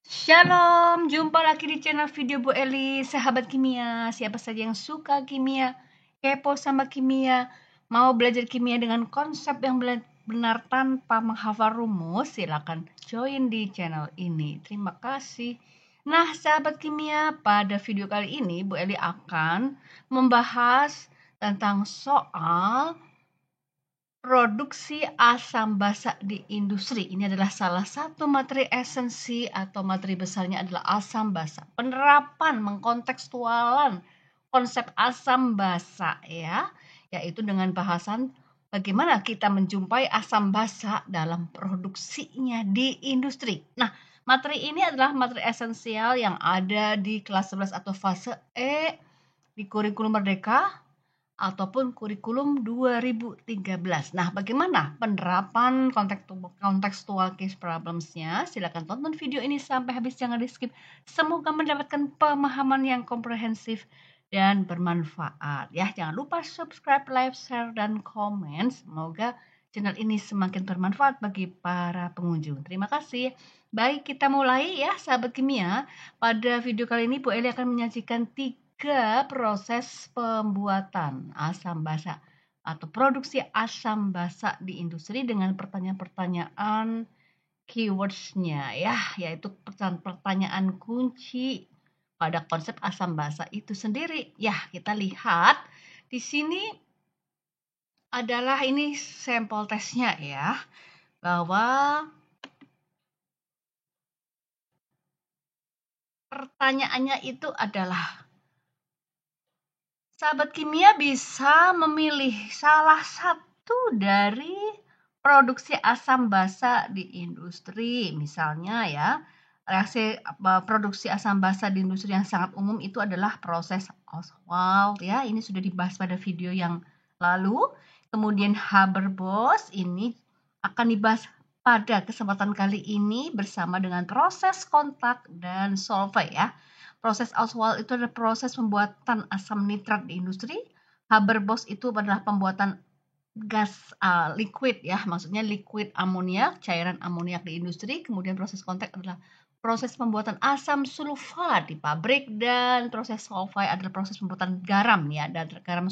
Shalom, jumpa lagi di channel video Bu Eli, sahabat kimia. Siapa saja yang suka kimia, kepo sama kimia, mau belajar kimia dengan konsep yang benar tanpa menghafal rumus, silakan join di channel ini. Terima kasih. Nah, sahabat kimia, pada video kali ini Bu Eli akan membahas tentang soal produksi asam basa di industri. Ini adalah salah satu materi esensi atau materi besarnya adalah asam basa. Penerapan mengkontekstualan konsep asam basa ya, yaitu dengan bahasan bagaimana kita menjumpai asam basa dalam produksinya di industri. Nah, materi ini adalah materi esensial yang ada di kelas 11 atau fase E di kurikulum Merdeka ataupun kurikulum 2013. Nah, bagaimana penerapan kontekstual case problems-nya? Silakan tonton video ini sampai habis, jangan di-skip. Semoga mendapatkan pemahaman yang komprehensif dan bermanfaat. Ya, jangan lupa subscribe, like, share, dan komen. Semoga channel ini semakin bermanfaat bagi para pengunjung. Terima kasih. Baik, kita mulai ya, sahabat kimia. Pada video kali ini Bu Eli akan menyajikan 3 proses pembuatan asam basa atau produksi asam basa di industri dengan pertanyaan-pertanyaan keywords-nya ya, yaitu pertanyaan kunci pada konsep asam basa itu sendiri. Ya, kita lihat di sini adalah ini sampel tesnya ya, bahwa pertanyaannya itu adalah sahabat kimia bisa memilih salah satu dari produksi asam basa di industri. Misalnya ya, reaksi produksi asam basa di industri yang sangat umum itu adalah proses Ostwald ya. Ini sudah dibahas pada video yang lalu. Kemudian Haber-Bosch ini akan dibahas pada kesempatan kali ini bersama dengan proses kontak dan solvay ya. Proses Ostwald itu adalah proses pembuatan asam nitrat di industri. Haber-Bosch itu adalah pembuatan gas liquid ya, maksudnya liquid amoniak, cairan amoniak di industri. Kemudian proses kontak adalah proses pembuatan asam sulfat di pabrik, dan proses solvay adalah proses pembuatan garam ya, dan garam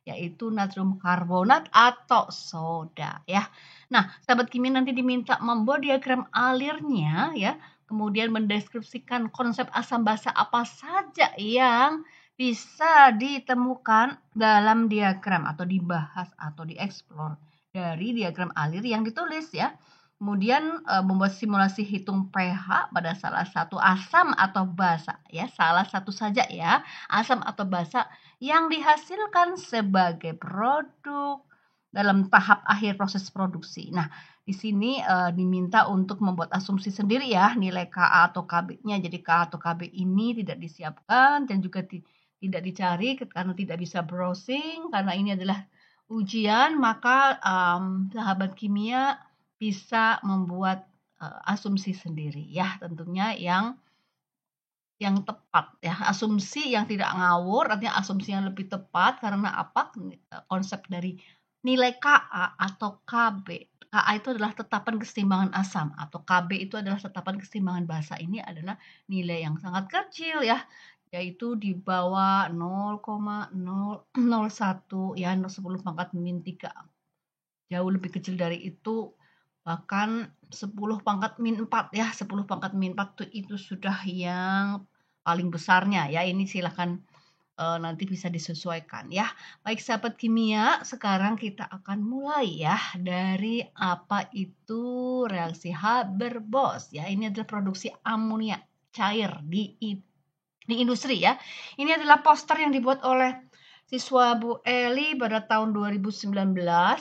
yaitu natrium karbonat atau soda ya. Nah, sahabat kimia nanti diminta membuat diagram alirnya ya, kemudian mendeskripsikan konsep asam basa apa saja yang bisa ditemukan dalam diagram atau dibahas atau dieksplor dari diagram alir yang ditulis ya. Kemudian membuat simulasi hitung pH pada salah satu asam atau basa ya, salah satu saja ya, asam atau basa yang dihasilkan sebagai produk dalam tahap akhir proses produksi. Nah, di sini diminta untuk membuat asumsi sendiri ya, nilai Ka atau Kb-nya. Jadi Ka atau Kb ini tidak disiapkan dan juga tidak dicari karena tidak bisa browsing, karena ini adalah ujian, maka sahabat kimia bisa membuat asumsi sendiri ya, tentunya yang tepat ya, asumsi yang tidak ngawur, artinya asumsi yang lebih tepat. Karena apa? Konsep dari nilai Ka atau Kb. Ka itu adalah tetapan kesetimbangan asam, atau Kb itu adalah tetapan kesetimbangan basa. Ini adalah nilai yang sangat kecil ya, yaitu di bawah 0,001 ya, 10 pangkat min 3. Jauh lebih kecil dari itu, bahkan 10 pangkat min 4 ya, 10 pangkat min 4 itu sudah yang paling besarnya ya. Ini silahkan nanti bisa disesuaikan ya. Baik sahabat kimia, sekarang kita akan mulai ya dari apa itu reaksi Haber-Bosch ya. Ini adalah produksi amonia cair di industri ya. Ini adalah poster yang dibuat oleh siswa Bu Eli pada tahun 2019,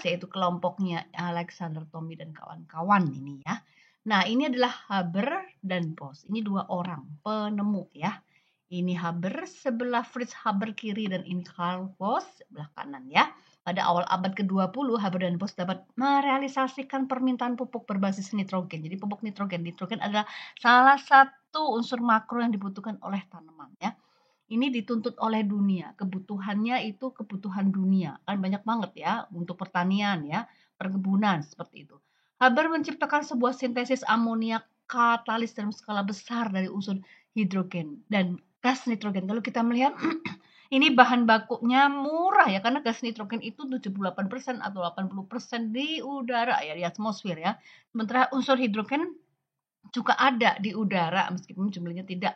yaitu kelompoknya Alexander Tommy dan kawan-kawan ini ya. Nah, ini adalah Haber dan Bosch. Ini 2 orang penemu ya. Ini Haber sebelah Fritz Haber kiri, dan ini Karl Bosch sebelah kanan ya. Pada awal abad ke-20, Haber dan Bosch dapat merealisasikan permintaan pupuk berbasis nitrogen. Jadi pupuk nitrogen adalah salah satu unsur makro yang dibutuhkan oleh tanaman ya. Ini dituntut oleh dunia, kebutuhannya itu kebutuhan dunia, kan banyak banget ya untuk pertanian ya, perkebunan seperti itu. Haber menciptakan sebuah sintesis amoniak katalis dalam skala besar dari unsur hidrogen dan gas nitrogen. Kalau kita melihat ini bahan bakunya murah ya, karena gas nitrogen itu 78% atau 80% di udara ya, di atmosfer ya. Sementara unsur hidrogen juga ada di udara meskipun jumlahnya tidak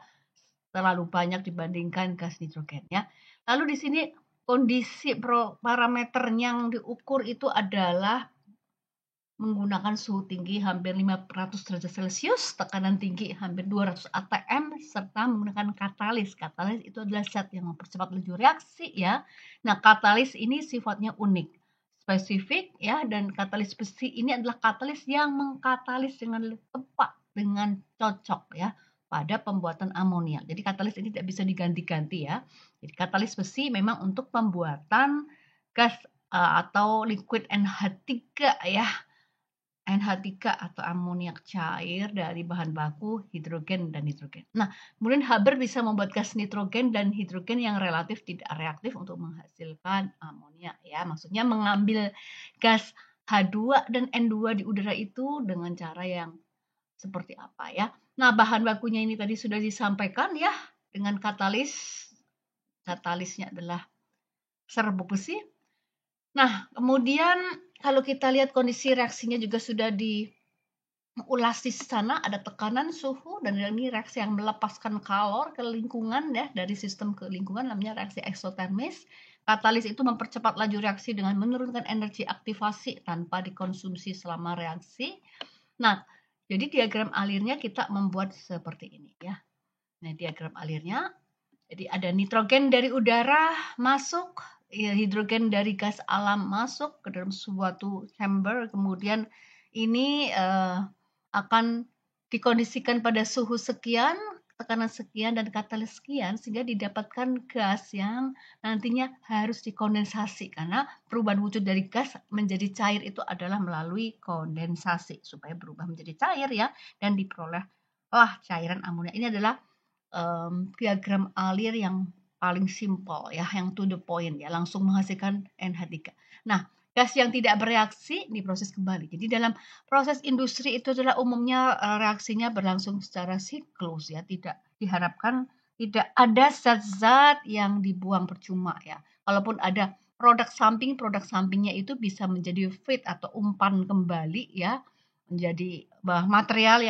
terlalu banyak dibandingkan gas nitrogen ya. Lalu di sini kondisi parameter yang diukur itu adalah menggunakan suhu tinggi hampir 500 derajat Celcius, tekanan tinggi hampir 200 atm, serta menggunakan katalis. Katalis itu adalah zat yang mempercepat laju reaksi ya. Nah, katalis ini sifatnya unik, spesifik ya, dan katalis besi ini adalah katalis yang mengkatalis dengan tepat, dengan cocok ya pada pembuatan amonia. Jadi katalis ini tidak bisa diganti-ganti ya. Jadi katalis besi memang untuk pembuatan gas atau liquid NH3 ya. NH3 atau amoniak cair dari bahan baku hidrogen dan nitrogen. Nah, kemudian Haber bisa membuat gas nitrogen dan hidrogen yang relatif tidak reaktif untuk menghasilkan amonia ya. Maksudnya mengambil gas H2 dan N2 di udara itu dengan cara yang seperti apa ya. Nah, bahan bakunya ini tadi sudah disampaikan ya dengan katalis. Katalisnya adalah serbuk besi. Nah, kemudian kalau kita lihat kondisi reaksinya juga sudah diulas di sana, ada tekanan suhu dan ini reaksi yang melepaskan kalor ke lingkungan ya, dari sistem ke lingkungan namanya reaksi eksotermis. Katalis itu mempercepat laju reaksi dengan menurunkan energi aktivasi tanpa dikonsumsi selama reaksi. Nah, jadi diagram alirnya kita membuat seperti ini ya. Nah, diagram alirnya jadi ada nitrogen dari udara masuk, ya, hidrogen dari gas alam masuk ke dalam suatu chamber, kemudian ini akan dikondisikan pada suhu sekian, tekanan sekian, dan katalis sekian, sehingga didapatkan gas yang nantinya harus dikondensasi, karena perubahan wujud dari gas menjadi cair itu adalah melalui kondensasi, supaya berubah menjadi cair ya, dan diperolehlah cairan amonia. Ini adalah diagram alir yang paling simpel ya, yang to the point ya, langsung menghasilkan NH3. Nah, gas yang tidak bereaksi diproses kembali. Jadi dalam proses industri itu adalah umumnya reaksinya berlangsung secara siklus ya, tidak diharapkan tidak ada zat-zat yang dibuang percuma ya. Kalaupun ada produk sampingnya itu bisa menjadi feed atau umpan kembali ya, menjadi material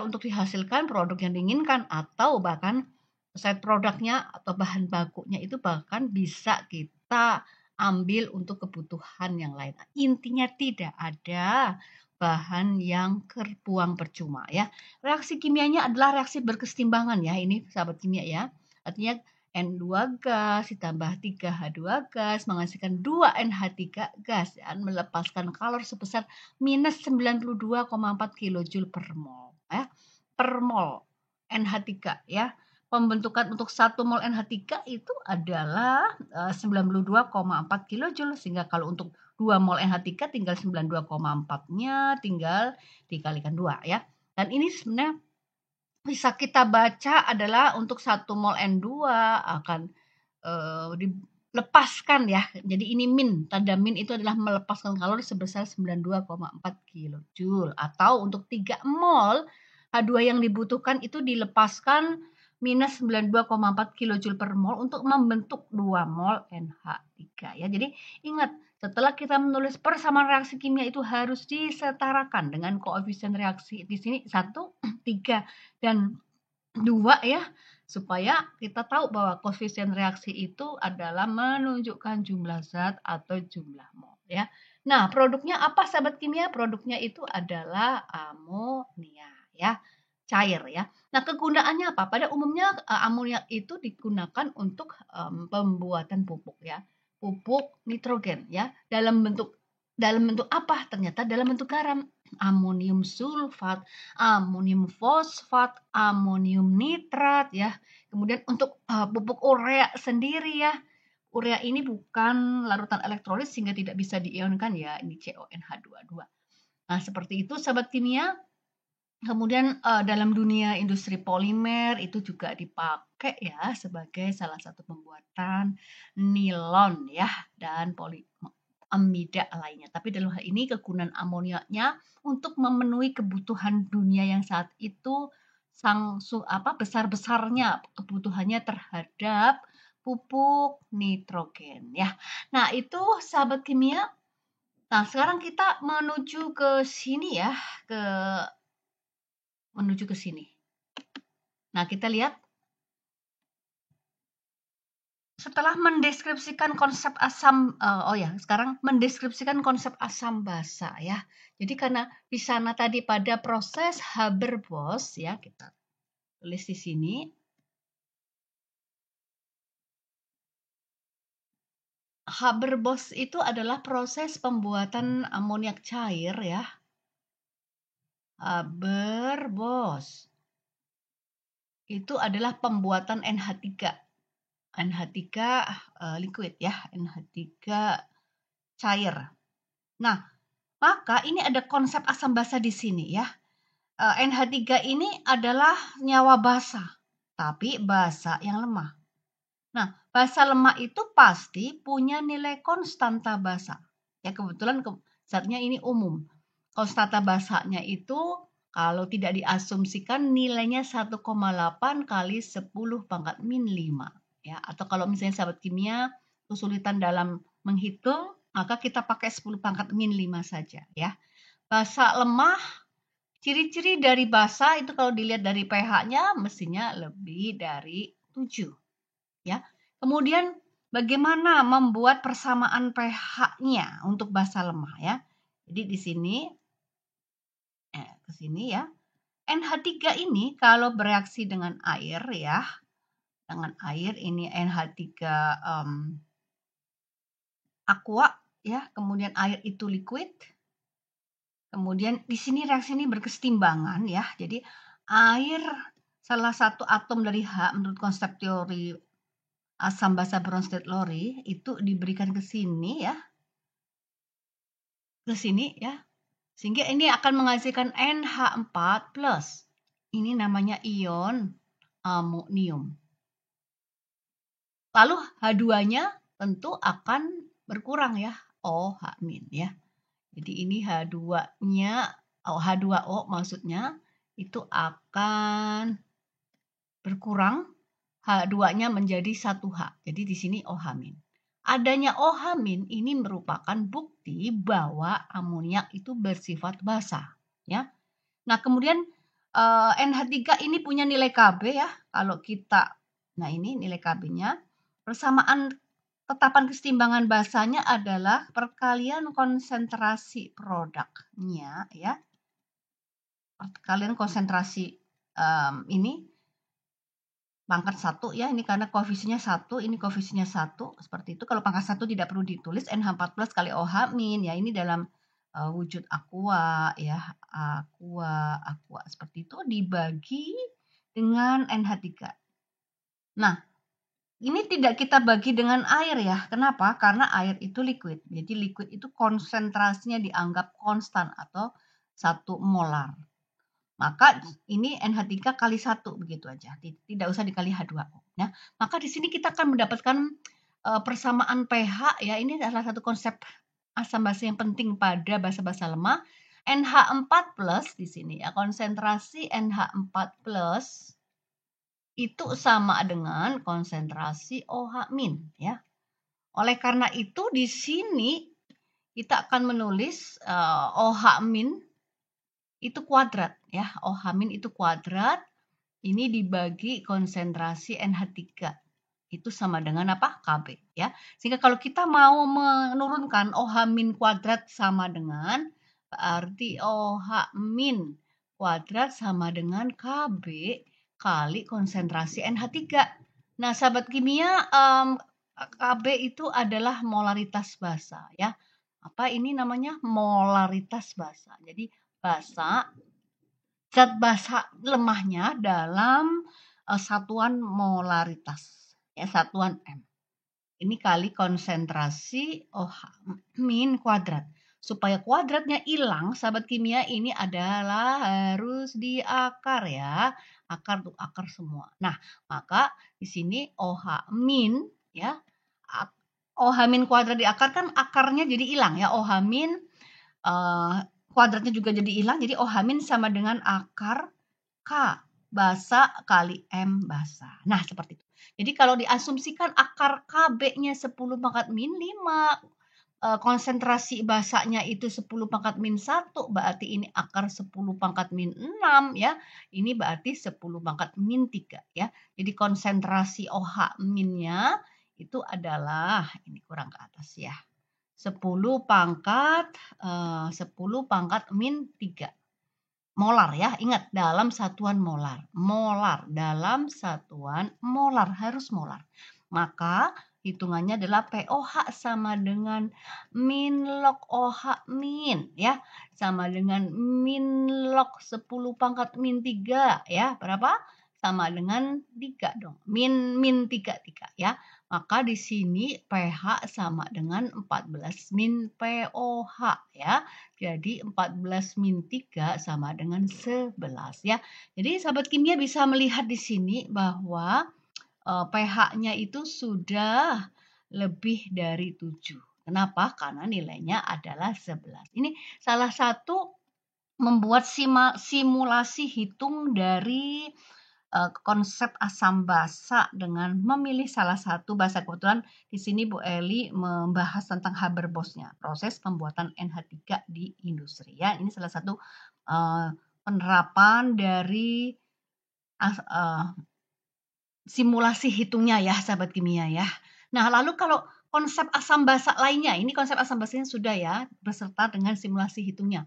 untuk dihasilkan produk yang diinginkan, atau bahkan side produknya atau bahan bakunya itu bahkan bisa kita ambil untuk kebutuhan yang lain. Intinya tidak ada bahan yang terbuang percuma ya. Reaksi kimianya adalah reaksi berkesetimbangan ya, ini sahabat kimia ya. Artinya N2 gas ditambah 3H2 gas menghasilkan 2 NH3 gas dan melepaskan kalor sebesar minus 92,4 kJ per mol ya, per mol NH3 ya. Pembentukan untuk 1 mol NH3 itu adalah 92,4 kJ, sehingga kalau untuk 2 mol NH3 tinggal 92,4-nya tinggal dikalikan 2 ya. Dan ini sebenarnya bisa kita baca adalah untuk 1 mol N2 akan dilepaskan ya. Jadi ini min, tanda min itu adalah melepaskan kalori sebesar 92,4 kJ. Atau untuk 3 mol H2 yang dibutuhkan itu dilepaskan minus 92,4 kJ per mol untuk membentuk 2 mol NH3 ya. Jadi ingat, setelah kita menulis persamaan reaksi kimia itu harus disetarakan dengan koefisien reaksi di sini 1, 3, dan 2 ya, supaya kita tahu bahwa koefisien reaksi itu adalah menunjukkan jumlah zat atau jumlah mol ya. Nah, produknya apa sahabat kimia? Produknya itu adalah amonia ya, cair ya. Nah, kegunaannya apa? Pada umumnya amonia itu digunakan untuk pembuatan pupuk ya. Pupuk nitrogen ya, dalam bentuk apa? Ternyata dalam bentuk garam. Amonium sulfat, amonium fosfat, amonium nitrat ya. Kemudian untuk pupuk urea sendiri ya. Urea ini bukan larutan elektrolit sehingga tidak bisa diionkan ya, ini CONH22. Nah, seperti itu sahabat kimia. Kemudian dalam dunia industri polimer itu juga dipakai ya sebagai salah satu pembuatan nilon ya, dan amida lainnya. Tapi dalam hal ini kegunaan amoniaknya untuk memenuhi kebutuhan dunia yang saat itu besar-besarnya kebutuhannya terhadap pupuk nitrogen ya. Nah, itu sahabat kimia. Nah, sekarang kita menuju ke sini ya, menuju ke sini. Nah, kita lihat setelah mendeskripsikan konsep asam, sekarang mendeskripsikan konsep asam basa ya. Jadi karena di sana tadi pada proses Haber-Bosch ya, kita tulis di sini. Haber-Bosch itu adalah proses pembuatan amoniak cair ya. Haber-Bosch itu adalah pembuatan NH3. NH3 liquid ya, NH3 cair. Nah, maka ini ada konsep asam basa di sini ya. NH3 ini adalah nyawa basa, tapi basa yang lemah. Nah, basa lemah itu pasti punya nilai konstanta basa. Ya, kebetulan zatnya ini umum. Konstanta basanya itu kalau tidak diasumsikan nilainya 1,8 kali 10 pangkat min 5. Ya, atau kalau misalnya sahabat kimia kesulitan dalam menghitung, maka kita pakai 10 pangkat min 5 saja ya. Basa lemah, ciri-ciri dari basa itu kalau dilihat dari pH-nya mestinya lebih dari 7 ya. Kemudian bagaimana membuat persamaan pH-nya untuk basa lemah ya. Jadi di sini ke sini ya. NH3 ini kalau bereaksi dengan air ya. Dengan air ini NH3 aqua ya, kemudian air itu liquid. Kemudian di sini reaksi ini berkesetimbangan ya. Jadi air salah satu atom dari H menurut konsep teori asam basa Bronsted-Lowry itu diberikan ke sini ya. Ke sini ya. Sehingga ini akan menghasilkan NH4+. Ini namanya ion amonium. Lalu H2-nya tentu akan berkurang ya, OH- ya. Jadi ini H2-nya, H2O maksudnya itu akan berkurang, H2-nya menjadi 1H. Jadi di sini OH-. Adanya OH- ini merupakan bukti bahwa amoniak itu bersifat basa, ya. Nah, kemudian NH3 ini punya nilai Kb ya. Kalau kita, nah ini nilai Kb-nya. Persamaan tetapan kesetimbangan basanya adalah perkalian konsentrasi produknya ya. Perkalian konsentrasi ini pangkat 1 ya, ini karena koefisiennya 1, ini koefisiennya 1, seperti itu. Kalau pangkat 1 tidak perlu ditulis, NH4+ kali OH- ya, ini dalam wujud aqua ya, aqua seperti itu dibagi dengan NH3. Nah, ini tidak kita bagi dengan air ya. Kenapa? Karena air itu liquid. Jadi liquid itu konsentrasinya dianggap konstan atau 1 molar. Maka ini NH3 kali 1 begitu aja. Tidak usah dikali H2O. Nah, maka di sini kita akan mendapatkan persamaan pH ya. Ini adalah satu konsep asam basa yang penting pada basa-basa lemah. NH4+ di sini ya. Konsentrasi NH4+ itu sama dengan konsentrasi OH- ya. Oleh karena itu di sini kita akan menulis OH- itu kuadrat ya. OH- itu kuadrat. Ini dibagi konsentrasi NH3. Itu sama dengan apa? Kb ya. Sehingga kalau kita mau menurunkan OH- kuadrat sama dengan berarti OH- kuadrat sama dengan Kb kali konsentrasi NH3. Nah, sahabat kimia, Kb itu adalah molaritas basa ya. Apa ini namanya? Molaritas basa. Jadi basa, zat basa lemahnya dalam satuan molaritas ya, satuan M. Ini kali konsentrasi OH- kuadrat. Supaya kuadratnya hilang, sahabat kimia, ini adalah harus di akar ya. Akar tuh akar semua. Nah, maka di sini OH- ya OH min kuadrat di akar kan akarnya jadi hilang ya, OH min kuadratnya juga jadi hilang, jadi OH min sama dengan akar K basa kali M basa. Nah, seperti itu. Jadi kalau diasumsikan akar KB-nya 10 pangkat min 5, konsentrasi basanya itu 10 pangkat min 1, berarti ini akar 10 pangkat min 6 ya. Ini berarti 10 pangkat min 3 ya. Jadi konsentrasi OH minnya itu adalah, ini kurang ke atas ya, 10 pangkat 10 pangkat min 3 molar ya. Ingat, dalam satuan molar. Molar dalam satuan molar, harus molar. Maka hitungannya adalah POH sama dengan min log OH min ya. Sama dengan min log 10 pangkat min 3 ya. Berapa? Sama dengan 3 dong. Min 3 ya. Maka di sini pH sama dengan 14 min POH ya. Jadi 14 min 3 sama dengan 11 ya. Jadi sahabat kimia bisa melihat di sini bahwa pH-nya itu sudah lebih dari 7. Kenapa? Karena nilainya adalah 11. Ini salah satu membuat simulasi hitung dari konsep asam basa dengan memilih salah satu basa. Kebetulan di sini Bu Eli membahas tentang Haber-Boschnya, proses pembuatan NH3 di industri ya. Ini salah satu penerapan dari simulasi hitungnya ya, sahabat kimia ya. Nah, lalu kalau konsep asam basa lainnya, ini konsep asam basanya sudah ya, beserta dengan simulasi hitungnya.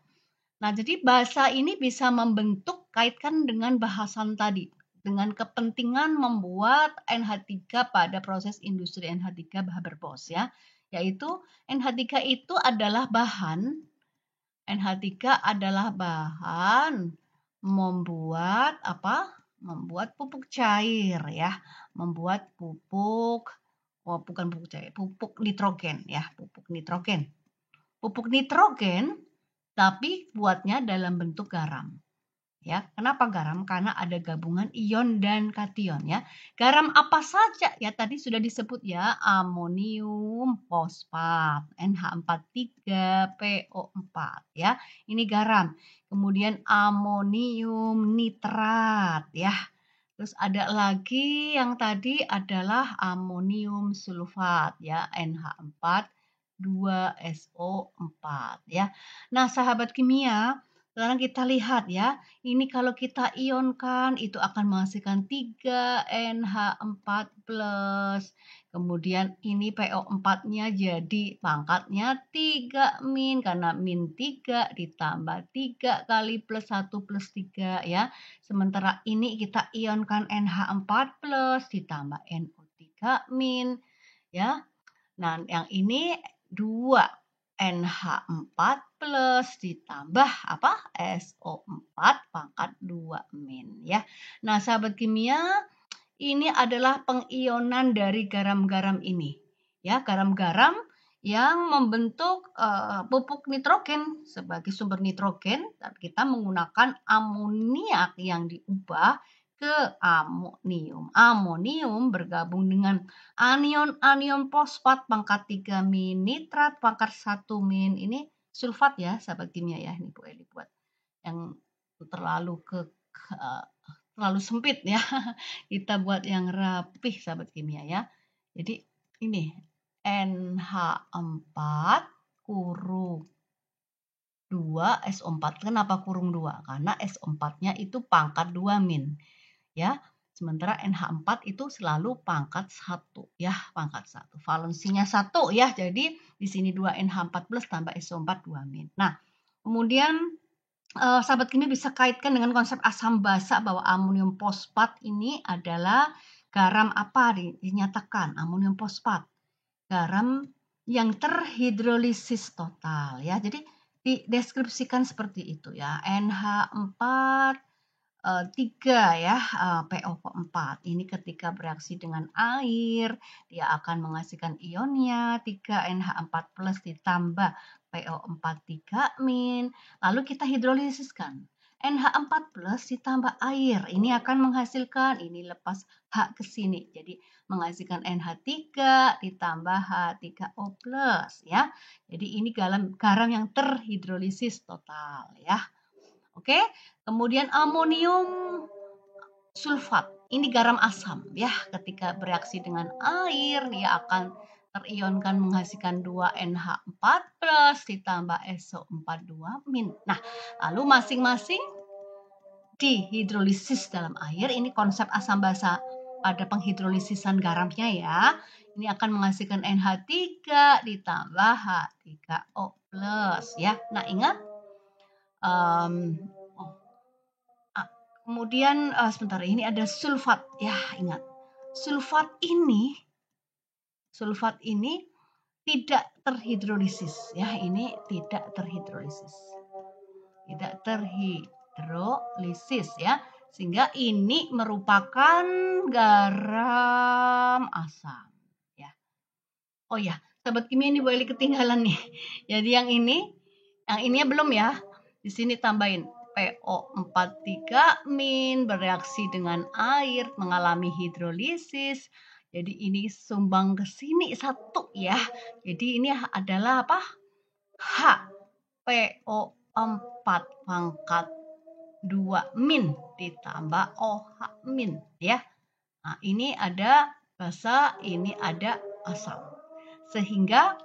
Nah, jadi bahasa ini bisa membentuk kaitkan dengan bahasan tadi, dengan kepentingan membuat NH3 pada proses industri NH3 Haber-Bosch ya, yaitu NH3 itu adalah bahan membuat apa? Membuat pupuk cair ya, membuat pupuk bukan pupuk cair, pupuk nitrogen ya, pupuk nitrogen. Pupuk nitrogen tapi buatnya dalam bentuk garam. Ya, kenapa garam? Karena ada gabungan ion dan kation ya. Garam apa saja? Ya tadi sudah disebut ya, amonium fosfat, NH43PO4 ya. Ini garam. Kemudian amonium nitrat ya. Terus ada lagi yang tadi adalah amonium sulfat ya, NH4 2SO4 ya. Nah, sahabat kimia, sekarang kita lihat ya, ini kalau kita ionkan itu akan menghasilkan 3NH4+. Kemudian ini PO4-nya jadi pangkatnya 3 min karena min 3 ditambah 3 kali plus 1 plus 3 ya. Sementara ini kita ionkan NH4+ ditambah NO3 min ya. Nah, yang ini 2 NH4+ ditambah apa? SO4 pangkat 2 min ya. Nah, sahabat kimia, ini adalah pengionan dari garam-garam ini. Ya, garam-garam yang membentuk pupuk nitrogen sebagai sumber nitrogen, tapi kita menggunakan amoniak yang diubah ke amonium. Amonium bergabung dengan anion fosfat pangkat 3 min, nitrat pangkat 1 min. Ini sulfat ya, sahabat kimia ya. Ini Bu Eli buat yang terlalu terlalu sempit ya. Kita buat yang rapih, sahabat kimia ya. Jadi ini NH4 kurung 2 SO4. Kenapa kurung 2? Karena SO4-nya itu pangkat 2 min. Ya. Sementara NH4 itu selalu pangkat 1 ya, pangkat 1. Valensinya 1 ya. Jadi di sini 2 NH4+ tambah SO4 2 min. Nah, kemudian sahabat kimia bisa kaitkan dengan konsep asam basa bahwa amonium fosfat ini adalah garam apa dinyatakan amonium fosfat. Garam yang terhidrolisis total ya. Jadi dideskripsikan seperti itu ya. NH4 3 ya, PO4. Ini ketika bereaksi dengan air, dia akan menghasilkan ionnya 3NH4+ ditambah PO4 3 min. Lalu kita hidrolisiskan. NH4+ ditambah air. Ini akan menghasilkan, ini lepas H ke sini. Jadi menghasilkan NH3 ditambah H3O+, ya. Jadi ini garam yang terhidrolisis total, ya. Oke, kemudian amonium sulfat. Ini garam asam, ya. Ketika bereaksi dengan air, dia akan terionkan menghasilkan 2NH4+ ditambah SO42-. Nah, lalu masing-masing dihidrolisis dalam air. Ini konsep asam basa pada penghidrolisisan garamnya, ya. Ini akan menghasilkan NH3 ditambah H3O+, ya. Nah, ingat. Kemudian sebentar, ini ada sulfat, ya, ingat. Sulfat ini tidak terhidrolisis, ya. Ini tidak terhidrolisis. Tidak terhidrolisis, ya. Sehingga ini merupakan garam asam, ya. Oh ya, sahabat kimia, ini boleh ketinggalan nih. Jadi yang ini belum, ya. Di sini tambahin PO43- bereaksi dengan air mengalami hidrolisis. Jadi ini sumbang ke sini satu, ya. Jadi ini adalah apa? H PO4-2- ditambah OH-, ya. Nah, ini ada basa, ini ada asam. Sehingga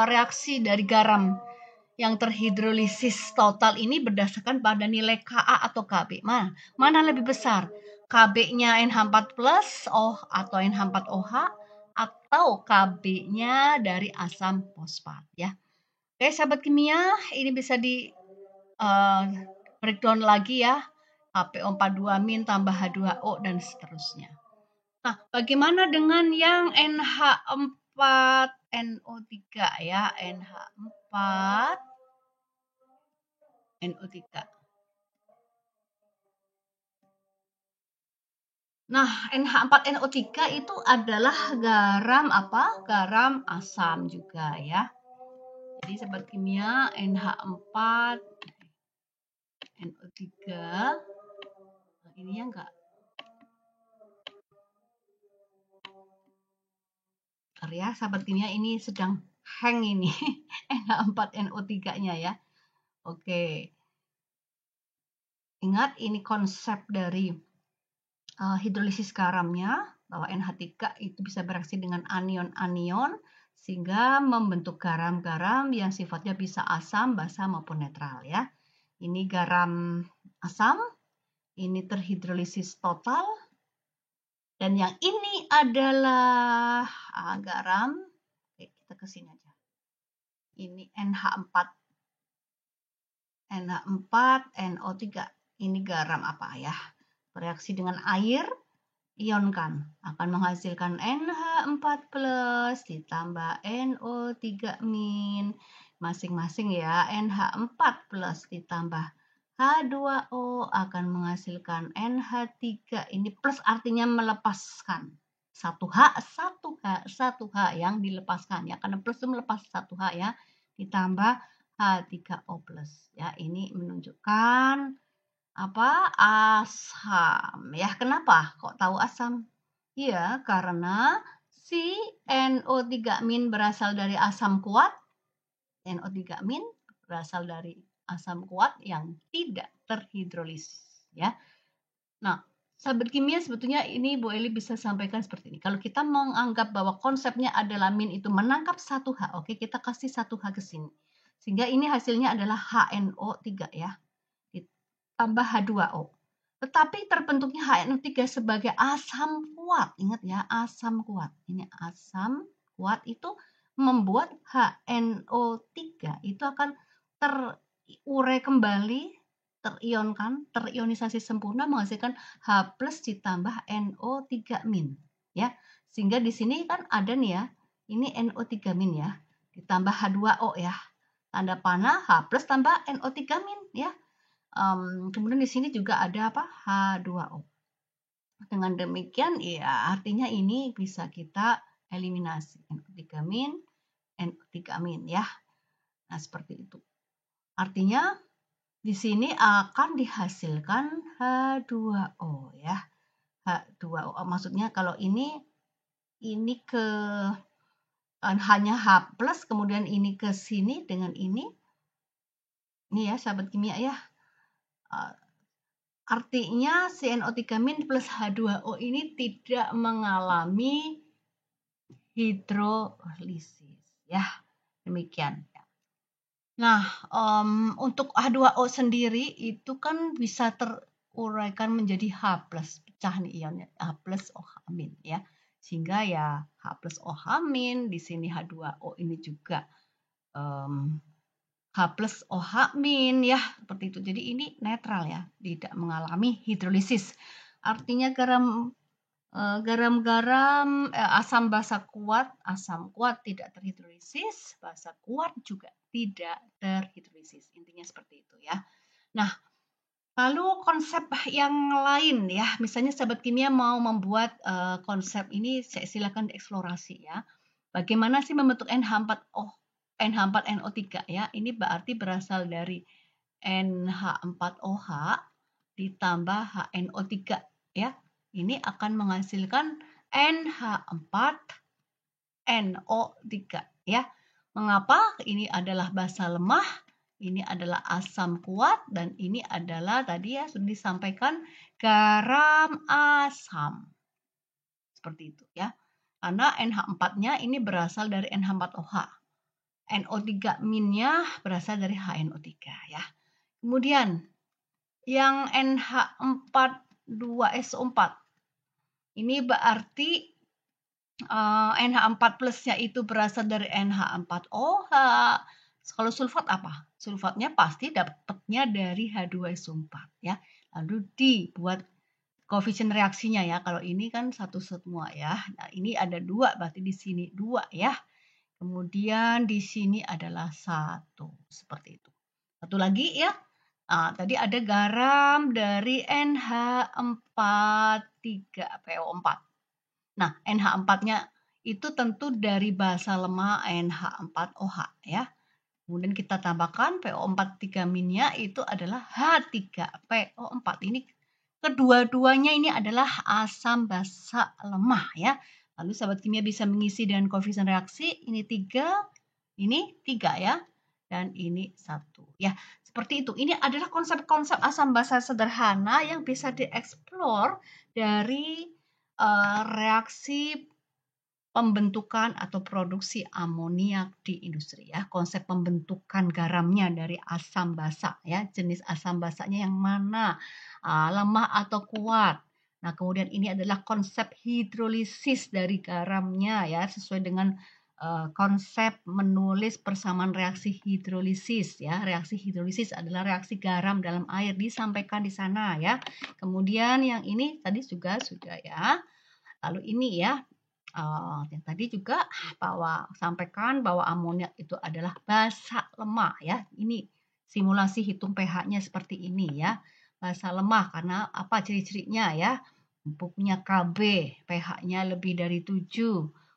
reaksi dari garam yang terhidrolisis total ini berdasarkan pada nilai Ka atau Kb. Mana lebih besar? Kb-nya NH4+ atau NH4OH, atau Kb-nya dari asam fosfat, ya. Oke, sahabat kimia, ini bisa di breakdown lagi, ya. HPO42- tambah H2O dan seterusnya. Nah, bagaimana dengan yang NH4NO3, ya? NH4NO3. Nah, NH4NO3 itu adalah garam apa? Garam asam juga, ya. Jadi sahabat kimia, NH4NO3 ini ya enggak. Ya, sahabat kimia, ini sedang hang ini NH4NO3-nya, ya. Oke. Ingat, ini konsep dari hidrolisis garamnya, bahwa NH3 itu bisa bereaksi dengan anion-anion sehingga membentuk garam-garam yang sifatnya bisa asam, basa maupun netral, ya. Ini garam asam, ini terhidrolisis total, dan yang ini adalah garam. Oke, kita ke sini aja. Ini NH4NO3. Ini garam apa, ya? Bereaksi dengan air, ionkan, akan menghasilkan NH4+ ditambah NO3-. Masing-masing, ya. NH4+ ditambah H2O akan menghasilkan NH3. Ini plus artinya melepaskan. 1H yang dilepaskan, ya. Karena plus itu melepas 1H, ya. Ditambah H3O+, ya. Ini menunjukkan apa? Asam, ya. Kenapa kok tahu asam? Ya, karena si NO3- berasal dari asam kuat. NO3- berasal dari asam kuat yang tidak terhidrolisis, ya. Nah, sahabat kimia, sebetulnya ini Bu Eli bisa sampaikan seperti ini. Kalau kita menganggap bahwa konsepnya adalah min itu menangkap 1H, oke, kita kasih 1H ke sini. Sehingga ini hasilnya adalah HNO3, ya. Ditambah H2O. Tetapi terbentuknya HNO3 sebagai asam kuat. Ingat, ya, asam kuat. Ini asam kuat itu membuat HNO3 itu akan terurai kembali, terionisasi sempurna menghasilkan H+ ditambah NO3-, ya. Sehingga di sini kan ada nih, ya. Ini NO3-, ya. Ditambah H2O, ya. Tanda panah H+ tambah NO3-, ya. Kemudian di sini juga ada apa? H2O. Dengan demikian, ya, artinya ini bisa kita eliminasi NO3-, NO3-, ya. Nah, seperti itu. Artinya Di sini akan dihasilkan H2O ya. H2O maksudnya kalau ini ke hanya H plus, kemudian ini ke sini dengan ini ya sahabat kimia ya. Artinya CNO3- plus H2O ini tidak mengalami hidrolisis ya. Demikian. Nah, untuk H2O sendiri itu kan bisa teruraikan menjadi H+, pecah nih ionnya, H+ OH- ya. Sehingga ya H+ OH- di sini H2O ini juga H+ OH- ya, seperti itu. Jadi ini netral ya, tidak mengalami hidrolisis. Artinya garam-garam asam basa kuat, asam kuat tidak terhidrolisis, basa kuat juga tidak terhidrolisis. Intinya seperti itu ya. Nah, lalu konsep yang lain ya, misalnya sahabat kimia mau membuat konsep ini, saya silakan dieksplorasi ya. Bagaimana sih membentuk NH4NO3 ya? Ini berarti berasal dari NH4OH ditambah HNO3 ya. Ini akan menghasilkan NH4NO3 ya. Mengapa? Ini adalah basa lemah, ini adalah asam kuat, dan ini adalah tadi ya sudah disampaikan garam asam. Seperti itu ya. Karena NH4-nya ini berasal dari NH4OH. NO3-nya berasal dari HNO3 ya. Kemudian yang NH42SO4 ini berarti NH4 plusnya itu berasal dari NH4OH. Kalau sulfat apa? Sulfatnya pasti dapatnya dari H2SO4 ya. Lalu dibuat koefisien reaksinya ya. Kalau ini kan satu semua ya. Nah, ini ada 2, berarti di sini 2 ya. Kemudian di sini adalah 1, seperti itu. Satu lagi ya. Nah, tadi ada garam dari NH43PO4. Nah, NH4-nya itu tentu dari basa lemah NH4OH ya. Kemudian kita tambahkan PO4 3-nya itu adalah H3PO4. Ini kedua-duanya ini adalah asam basa lemah ya. Lalu sahabat kimia bisa mengisi dengan koefisien reaksi, ini 3 ya, dan ini 1 ya. Seperti itu. Ini adalah konsep-konsep asam basa sederhana yang bisa dieksplor dari reaksi pembentukan atau produksi amoniak di industri ya. Konsep pembentukan garamnya dari asam basa ya. Jenis asam basanya yang mana? Lemah atau kuat. Nah, kemudian ini adalah konsep hidrolisis dari garamnya ya, sesuai dengan konsep menulis persamaan reaksi hidrolisis ya. Reaksi hidrolisis adalah reaksi garam dalam air, disampaikan di sana ya. Kemudian yang ini tadi juga sudah ya. Lalu ini ya, yang tadi juga sampaikan bahwa amoniak itu adalah basa lemah ya. Ini simulasi hitung pH-nya seperti ini ya. Basa lemah karena apa ciri-cirinya ya? Punya Kb, pH-nya lebih dari 7.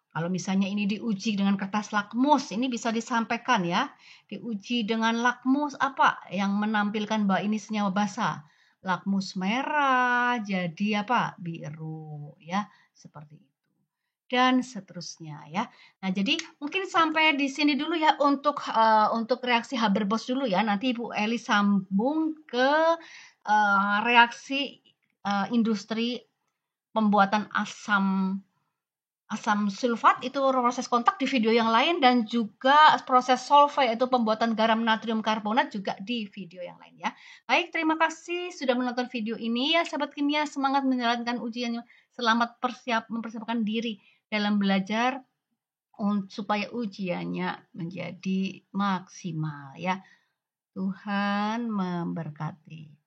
Kalau misalnya ini diuji dengan kertas lakmus, ini bisa disampaikan ya. Diuji dengan lakmus apa yang menampilkan bahwa ini senyawa basa? Lakmus merah jadi apa? Biru ya, seperti itu. Dan seterusnya ya. Nah, jadi mungkin sampai di sini dulu ya untuk reaksi Haber-Bosch dulu ya. Nanti Ibu Eli sambung ke reaksi industri pembuatan asam sulfat, itu proses kontak di video yang lain, dan juga proses solvay yaitu pembuatan garam natrium karbonat juga di video yang lain ya. Baik, terima kasih sudah menonton video ini ya sahabat kimia. Semangat menjalankan ujiannya. Selamat mempersiapkan diri dalam belajar supaya ujiannya menjadi maksimal ya. Tuhan memberkati.